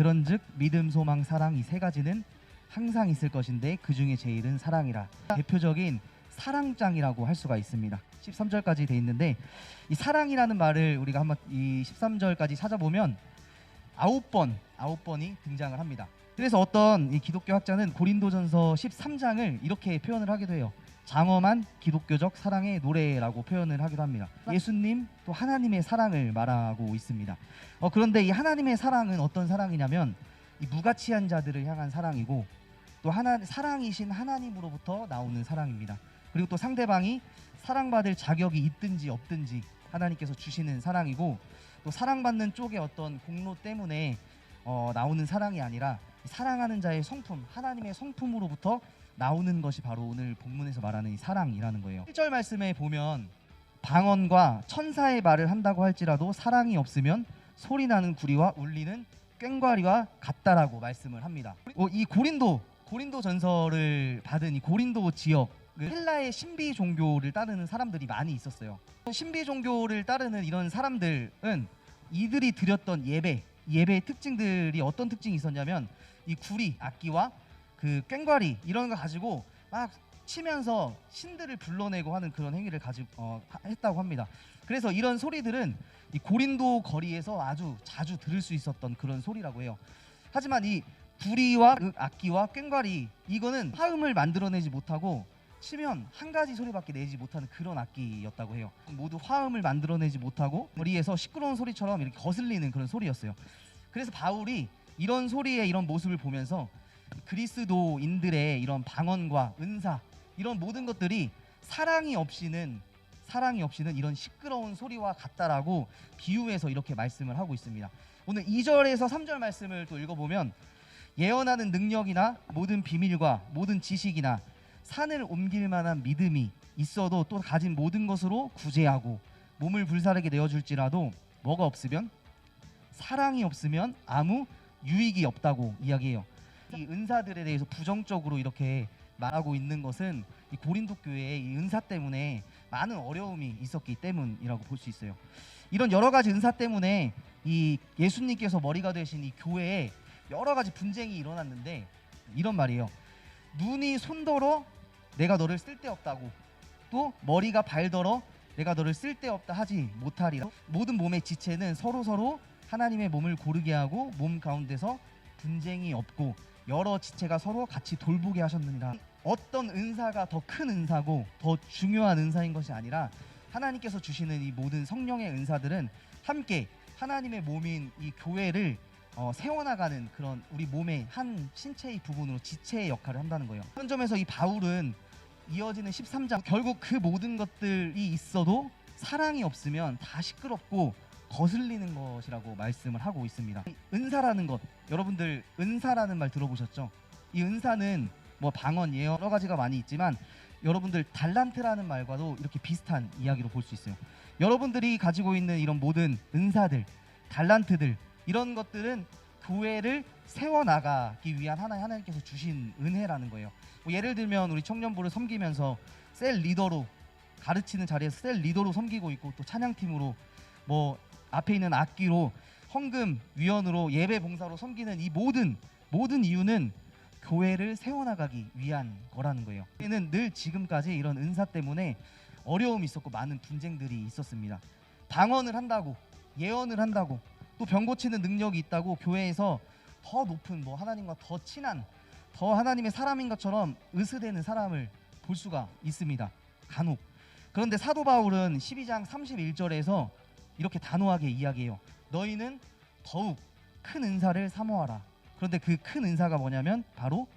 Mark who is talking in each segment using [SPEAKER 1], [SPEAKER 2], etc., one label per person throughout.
[SPEAKER 1] 그런즉 믿음, 소망, 사랑 이 세 가지는 항상 있을 것인데 그 중에 제일은 사랑이라. 대표적인 사랑장이라고 할 수가 있습니다. 13절까지 돼 있는데 이 사랑이라는 말을 우리가 한번 이 13절까지 찾아보면 9번이 등장을 합니다. 그래서 어떤 이 기독교 학자는 고린도전서 13장을 이렇게 표현을 하기도 해요. 장엄한 기독교적 사랑의 노래라고 표현을 하기도 합니다. 예수님 또 하나님의 사랑을 말하고 있습니다. 그런데 이 하나님의 사랑은 어떤 사랑이냐면 이 무가치한 자들을 향한 사랑이고 또 사랑이신 하나님으로부터 나오는 사랑입니다. 그리고 또 상대방이 사랑받을 자격이 있든지 없든지 하나님께서 주시는 사랑이고 또 사랑받는 쪽의 어떤 공로 때문에 나오는 사랑이 아니라 사랑하는 자의 성품, 하나님의 성품으로부터 나오는 것이 바로 오늘 본문에서 말하는 이 사랑이라는 거예요. 1절 말씀에 보면 방언과 천사의 말을 한다고 할지라도 사랑이 없으면 소리나는 구리와 울리는 꽹과리와 같다라고 말씀을 합니다. 이 고린도 전서를 받은 이 고린도 지역 헬라의 신비 종교를 따르는 사람들이 많이 있었어요. 신비 종교를 따르는 이런 사람들은 이들이 드렸던 예배의 특징들이 어떤 특징이 있었냐면 이 구리, 악기와 그 꽹과리 이런 거 가지고 막 치면서 신들을 불러내고 하는 그런 행위를 했다고 합니다. 그래서 이런 소리들은 이 고린도 거리에서 아주 자주 들을 수 있었던 그런 소리라고 해요. 하지만 이 구리와 악기와 꽹과리 이거는 화음을 만들어내지 못하고 치면 한 가지 소리밖에 내지 못하는 그런 악기였다고 해요. 모두 화음을 만들어내지 못하고 거리에서 시끄러운 소리처럼 이렇게 거슬리는 그런 소리였어요. 그래서 바울이 이런 소리의 이런 모습을 보면서 그리스도인들의 이런 방언과 은사 이런 모든 것들이 사랑이 없이는 이런 시끄러운 소리와 같다라고 비유해서 이렇게 말씀을 하고 있습니다. 오늘 2절에서 3절 말씀을 또 읽어보면 예언하는 능력이나 모든 비밀과 모든 지식이나 산을 옮길 만한 믿음이 있어도 또 가진 모든 것으로 구제하고 몸을 불사르게 내어줄지라도 뭐가 없으면 사랑이 없으면 아무 유익이 없다고 이야기해요. 이 은사들에 대해서 부정적으로 이렇게 말하고 있는 것은 이 고린도 교회의 이 은사 때문에 많은 어려움이 있었기 때문이라고 볼 수 있어요. 이런 여러 가지 은사 때문에 이 예수님께서 머리가 되신 이 교회에 여러 가지 분쟁이 일어났는데 이런 말이에요. 눈이 손더러 내가 너를 쓸데없다고 또 머리가 발더러 내가 너를 쓸데없다 하지 못하리라. 모든 몸의 지체는 서로 하나님의 몸을 고르게 하고 몸 가운데서 분쟁이 없고 여러 지체가 서로 같이 돌보게 하셨느니라. 어떤 은사가 더 큰 은사고 더 중요한 은사인 것이 아니라 하나님께서 주시는 이 모든 성령의 은사들은 함께 하나님의 몸인 이 교회를 세워나가는 그런 우리 몸의 한 신체의 부분으로 지체의 역할을 한다는 거예요. 그런 점에서 이 바울은 이어지는 13장 결국 그 모든 것들이 있어도 사랑이 없으면 다 시끄럽고 거슬리는 것이라고 말씀을 하고 있습니다. 은사라는 것, 여러분들 은사라는 말 들어보셨죠? 이 은사는 뭐 방언, 예언 여러 가지가 많이 있지만 여러분들 달란트라는 말과도 이렇게 비슷한 이야기로 볼 수 있어요. 여러분들이 가지고 있는 이런 모든 은사들, 달란트들 이런 것들은 교회를 세워나가기 위한 하나님께서 주신 은혜라는 거예요. 뭐 예를 들면 우리 청년부를 섬기면서 셀 리더로 가르치는 자리에서 셀 리더로 섬기고 있고 또 찬양팀으로 뭐 앞에 있는 악기로 헌금 위원으로 예배 봉사로 섬기는 이 모든 이유는 교회를 세워나가기 위한 거라는 거예요. 교회는 늘 지금까지 이런 은사 때문에 어려움이 있었고 많은 분쟁들이 있었습니다. 방언을 한다고 예언을 한다고 또 병 고치는 능력이 있다고 교회에서 더 높은 뭐 하나님과 더 친한 더 하나님의 사람인 것처럼 의스대는 사람을 볼 수가 있습니다. 간혹. 그런데 사도 바울은 12장 31절에서 이렇게 단호하게 이야기해요. 너희는 더욱 큰 은사를 사모하라. 그런데 그 큰 은사가 뭐냐면 바로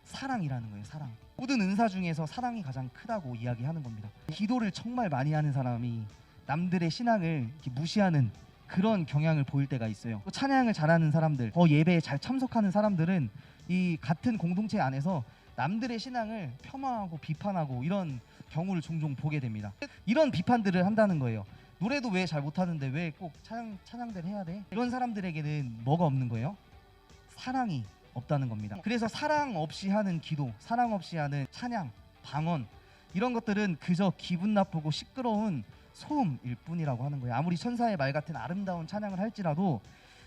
[SPEAKER 1] 사랑이라는 거예요. 사랑. 모든 은사 중에서 사랑이 가장 크다고 이야기하는 겁니다. 기도를 정말 많이 하는 사람이 남들의 신앙을 이렇게 무시하는 그런 경향을 보일 때가 있어요. 또 찬양을 잘하는 사람들, 더 예배에 잘 참석하는 사람들은 이 같은 공동체 안에서 남들의 신앙을 폄하하고 비판하고 이런 경우를 종종 보게 됩니다. 이런 비판들을 한다는 거예요. 노래도 왜 잘 못하는데 왜 꼭 찬양대를 해야 돼? 이런 사람들에게는 뭐가 없는 거예요? 사랑이 없다는 겁니다. 그래서 사랑 없이 하는 기도, 사랑 없이 하는 찬양, 방언 이런 것들은 그저 기분 나쁘고 시끄러운 소음일 뿐이라고 하는 거예요. 아무리 천사의 말 같은 아름다운 찬양을 할지라도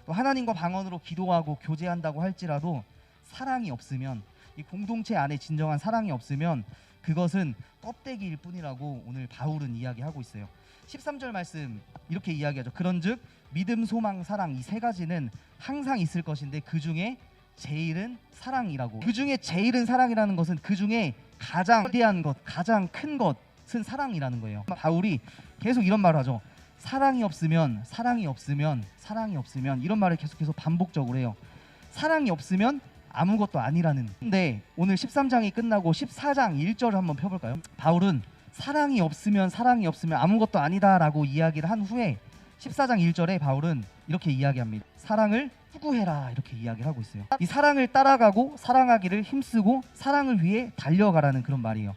[SPEAKER 1] 또 하나님과 방언으로 기도하고 교제한다고 할지라도 사랑이 없으면, 이 공동체 안에 진정한 사랑이 없으면 그것은 껍데기일 뿐이라고 오늘 바울은 이야기하고 있어요. 13절 말씀 이렇게 이야기하죠. 그런즉 믿음, 소망, 사랑 이 세 가지는 항상 있을 것인데 그 중에 제일은 사랑이라고. 그 중에 제일은 사랑이라는 것은 그 중에 가장 거대한 것, 가장 큰 것은 사랑이라는 거예요. 바울이 계속 이런 말을 하죠. 사랑이 없으면, 사랑이 없으면, 사랑이 없으면, 이런 말을 계속해서 반복적으로 해요. 사랑이 없으면 아무것도 아니라는. 근데 오늘 13장이 끝나고 14장 1절을 한번 펴볼까요? 바울은 사랑이 없으면 아무것도 아니다라고 이야기를 한 후에 14장 1절에 바울은 이렇게 이야기합니다. 사랑을 추구해라, 이렇게 이야기를 하고 있어요. 이 사랑을 따라가고 사랑하기를 힘쓰고 사랑을 위해 달려가라는 그런 말이에요.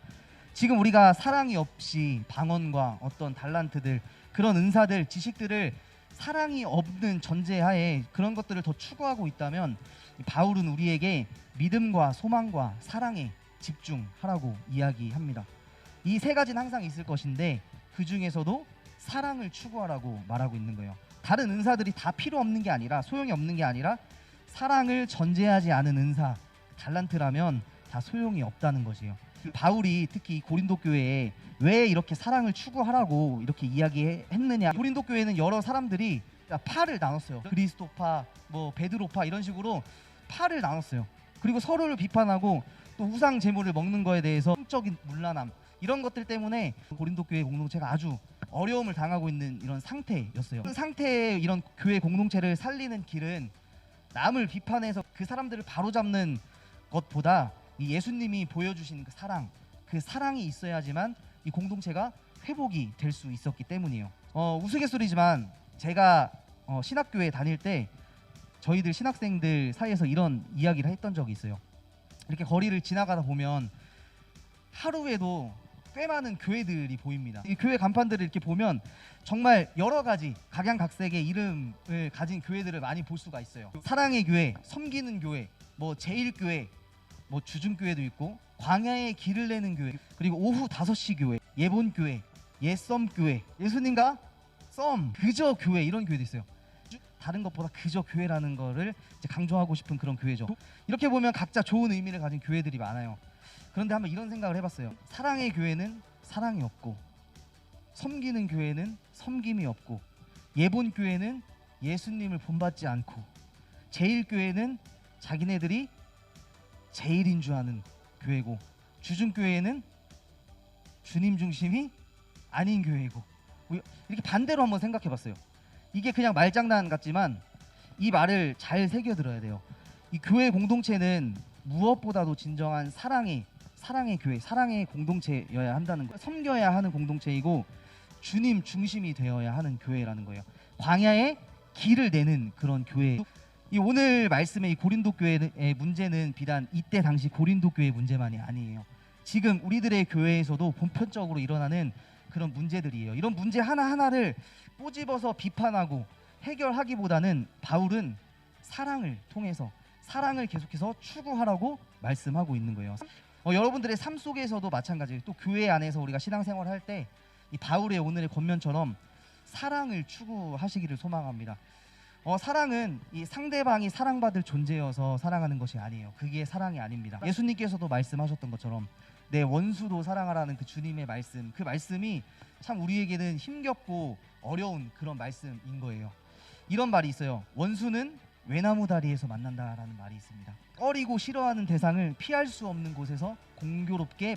[SPEAKER 1] 지금 우리가 사랑이 없이 방언과 어떤 달란트들, 그런 은사들, 지식들을 사랑이 없는 전제하에 그런 것들을 더 추구하고 있다면 바울은 우리에게 믿음과 소망과 사랑에 집중하라고 이야기합니다. 이 세 가지는 항상 있을 것인데 그 중에서도 사랑을 추구하라고 말하고 있는 거예요. 다른 은사들이 다 필요 없는 게 아니라, 소용이 없는 게 아니라 사랑을 전제하지 않은 은사, 달란트라면 다 소용이 없다는 것이에요. 바울이 특히 고린도 교회에 왜 이렇게 사랑을 추구하라고 이렇게 이야기했느냐. 고린도 교회는 여러 사람들이 파를 나눴어요. 그리스도파, 뭐 베드로파, 이런 식으로 파를 나눴어요. 그리고 서로를 비판하고 또 우상 제물을 먹는 거에 대해서 성적인 문란함, 이런 것들 때문에 고린도 교회 공동체가 아주 어려움을 당하고 있는 이런 상태였어요. 그 상태의 이런 교회 공동체를 살리는 길은 남을 비판해서 그 사람들을 바로잡는 것보다 이 예수님이 보여주신 그 사랑이 있어야지만 이 공동체가 회복이 될 수 있었기 때문이에요. 우스갯소리지만 제가 신학교에 다닐 때 저희들 신학생들 사이에서 이런 이야기를 했던 적이 있어요. 이렇게 거리를 지나가다 보면 하루에도 꽤 많은 교회들이 보입니다. 이 교회 간판들을 이렇게 보면 정말 여러 가지 각양각색의 이름을 가진 교회들을 많이 볼 수가 있어요. 사랑의 교회, 섬기는 교회, 뭐 제일교회, 뭐 주중교회도 있고, 광야의 길을 내는 교회, 그리고 오후 5시 교회, 예본교회, 예썸교회, 예수님과 썸, 그저 교회, 이런 교회도 있어요. 다른 것보다 그저 교회라는 거를 이제 강조하고 싶은 그런 교회죠. 이렇게 보면 각자 좋은 의미를 가진 교회들이 많아요. 그런데 한번 이런 생각을 해봤어요. 사랑의 교회는 사랑이 없고, 섬기는 교회는 섬김이 없고, 예본 교회는 예수님을 본받지 않고, 제일 교회는 자기네들이 제일인 줄 아는 교회고, 주중 교회는 주님 중심이 아닌 교회고, 이렇게 반대로 한번 생각해봤어요. 이게 그냥 말장난 같지만 이 말을 잘 새겨들어야 돼요. 이 교회 공동체는 무엇보다도 진정한 사랑의 교회, 사랑의 공동체여야 한다는 거예요. 섬겨야 하는 공동체이고 주님 중심이 되어야 하는 교회라는 거예요. 광야의 길을 내는 그런 교회. 이 오늘 말씀의 이 고린도 교회의 문제는 비단 이때 당시 고린도 교회 문제만이 아니에요. 지금 우리들의 교회에서도 보편적으로 일어나는 그런 문제들이에요. 이런 문제 하나하나를 꼬집어서 비판하고 해결하기보다는 바울은 사랑을 통해서 사랑을 계속해서 추구하라고 말씀하고 있는 거예요. 여러분들의 삶 속에서도 마찬가지예요. 또 교회 안에서 우리가 신앙생활을 할 때 이 바울의 오늘의 권면처럼 사랑을 추구하시기를 소망합니다. 사랑은 이 상대방이 사랑받을 존재여서 사랑하는 것이 아니에요. 그게 사랑이 아닙니다. 예수님께서도 말씀하셨던 것처럼 내 원수도 사랑하라는 그 주님의 말씀, 그 말씀이 참 우리에게는 힘겹고 어려운 그런 말씀인 거예요. 이런 말이 있어요. 원수는 외나무 다리에서 만난다라는 말이 있습니다. 꺼리고 싫어하는 대상을 피할 수 없는 곳에서 공교롭게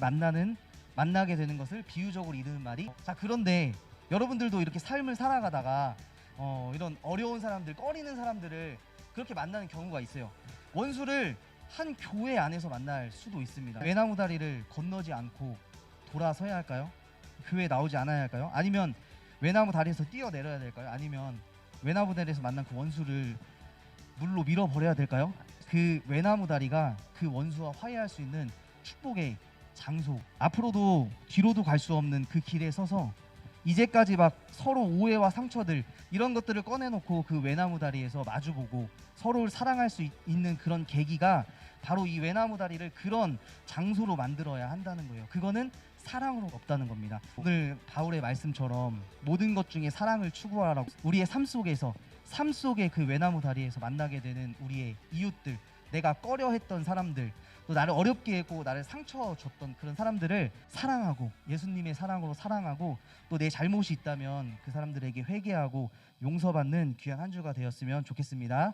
[SPEAKER 1] 만나게 되는 것을 비유적으로 이르는 말이. 자, 그런데 여러분들도 이렇게 삶을 살아가다가 이런 어려운 사람들, 꺼리는 사람들을 그렇게 만나는 경우가 있어요. 원수를 한 교회 안에서 만날 수도 있습니다. 외나무 다리를 건너지 않고 돌아서야 할까요? 교회에 나오지 않아야 할까요? 아니면 외나무 다리에서 뛰어내려야 될까요? 아니면 외나무 다리에서 만난 그 원수를 물로 밀어버려야 될까요? 그 외나무 다리가 그 원수와 화해할 수 있는 축복의 장소, 앞으로도 뒤로도 갈 수 없는 그 길에 서서 이제까지 막 서로 오해와 상처들, 이런 것들을 꺼내놓고 그 외나무 다리에서 마주보고 서로를 사랑할 수 있는 그런 계기가 바로 이 외나무 다리를 그런 장소로 만들어야 한다는 거예요. 그거는 사랑으로 없다는 겁니다. 오늘 바울의 말씀처럼 모든 것 중에 사랑을 추구하라고, 우리의 삶 속에서 삶 속의 그 외나무 다리에서 만나게 되는 우리의 이웃들, 내가 꺼려했던 사람들, 또 나를 어렵게 했고 나를 상처 줬던 그런 사람들을 사랑하고 예수님의 사랑으로 사랑하고 또 내 잘못이 있다면 그 사람들에게 회개하고 용서받는 귀한 한 주가 되었으면 좋겠습니다.